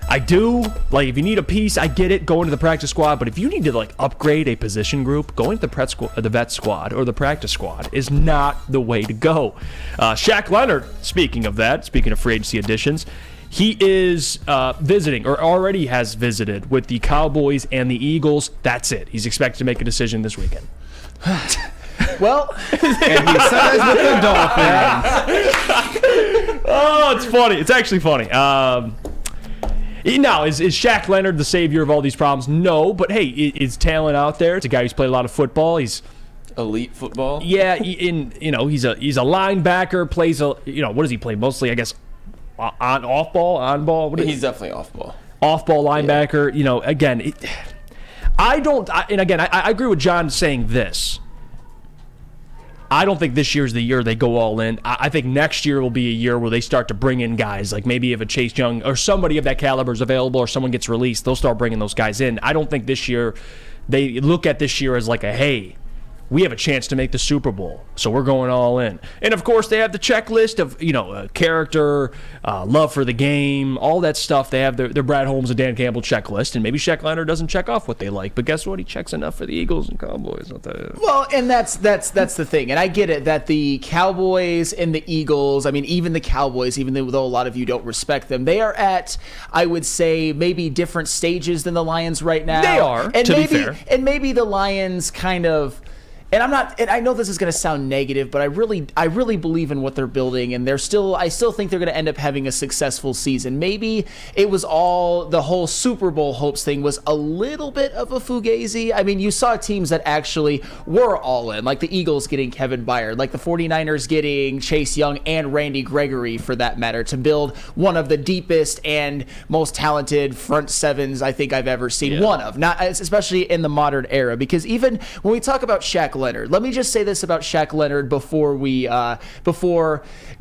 I do. Like, if you need a piece, I get it, go into the practice squad. But if you need to, like, upgrade a position group, going to the vet squad or the practice squad is not the way to go. Shaq Leonard, speaking of free agency additions, he is visiting, or already has visited, with the Cowboys and the Eagles. That's it. He's expected to make a decision this weekend. Well, and he says with the Dolphins. Oh, it's funny. It's actually funny. Now, is Shaq Leonard the savior of all these problems? No, but hey, is talent out there. It's a guy who's played a lot of football. He's elite football. Yeah, he's a linebacker. Plays what does he play mostly? I guess off ball. He's definitely off ball. Off ball linebacker. Yeah. Again, I agree with John saying this. I don't think this year's the year they go all in. I think next year will be a year where they start to bring in guys, like maybe if a Chase Young or somebody of that caliber is available or someone gets released, they'll start bringing those guys in. I don't think this year they look at this year as like hey, we have a chance to make the Super Bowl, so we're going all in. And, of course, they have the checklist of, character, love for the game, all that stuff. They have their Brad Holmes and Dan Campbell checklist, and maybe Shaq Leonard doesn't check off what they like. But guess what? He checks enough for the Eagles and Cowboys. Well, and that's the thing. And I get it that the Cowboys and the Eagles, I mean, even the Cowboys, even though a lot of you don't respect them, they are at, I would say, maybe different stages than the Lions right now. They are, to be fair. And maybe the Lions kind of... And I know this is going to sound negative, but I really believe in what they're building, and I still think they're going to end up having a successful season. Maybe it was the whole Super Bowl hopes thing was a little bit of a fugazi. I mean, you saw teams that actually were all in, like the Eagles getting Kevin Byard, like the 49ers getting Chase Young and Randy Gregory, for that matter, to build one of the deepest and most talented front sevens I think I've ever seen. Yeah. One of, not especially in the modern era, because even when we talk about Shaq Leonard. Let me just say this about Shaq Leonard before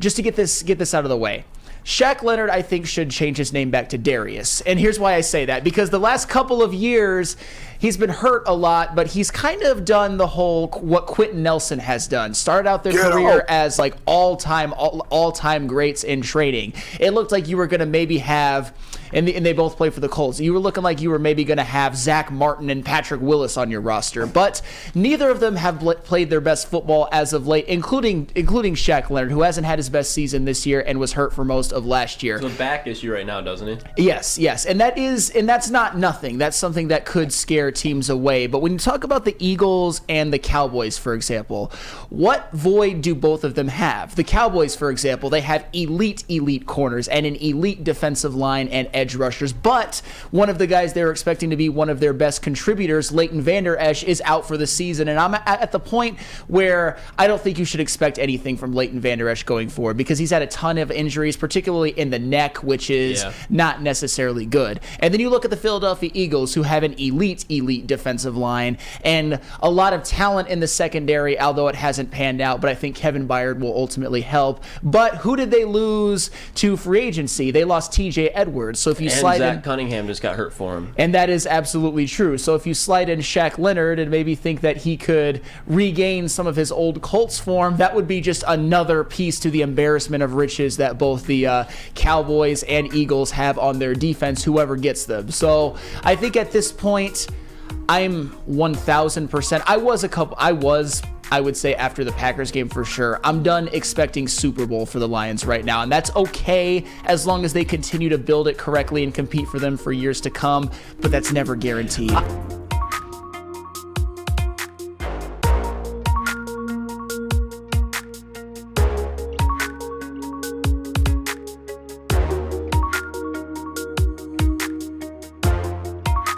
just to get this out of the way. Shaq Leonard, I think, should change his name back to Darius. And here's why I say that. Because the last couple of years, he's been hurt a lot, but he's kind of done the whole what Quentin Nelson has done. Started out their career as like all-time greats in training. It looked like you were going to maybe have, and they both play for the Colts, you were looking like you were maybe going to have Zach Martin and Patrick Willis on your roster. But neither of them have played their best football as of late, including Shaq Leonard, who hasn't had his best season this year and was hurt for most of last year. It's a back issue right now, doesn't he? Yes. And that's not nothing. That's something that could scare teams away. But when you talk about the Eagles and the Cowboys, for example, what void do both of them have? The Cowboys, for example, they have elite corners and an elite defensive line and edge rushers. But one of the guys they're expecting to be one of their best contributors, Leighton Vander Esch, is out for the season. And I'm at the point where I don't think you should expect anything from Leighton Vander Esch going forward, because he's had a ton of injuries, particularly in the neck, which is not necessarily good. And then you look at the Philadelphia Eagles, who have an elite defensive line and a lot of talent in the secondary, although it hasn't panned out. But I think Kevin Byard will ultimately help. But who did they lose to free agency? They lost TJ Edwards. So if you slide Zach in, Cunningham just got hurt for him. And that is absolutely true. So if you slide in Shaq Leonard and maybe think that he could regain some of his old Colts form, that would be just another piece to the embarrassment of riches that both the Cowboys and Eagles have on their defense, whoever gets them. So I think at this point, I'm 1,000%. I would say after the Packers game for sure. I'm done expecting Super Bowl for the Lions right now, and that's okay as long as they continue to build it correctly and compete for them for years to come, but that's never guaranteed.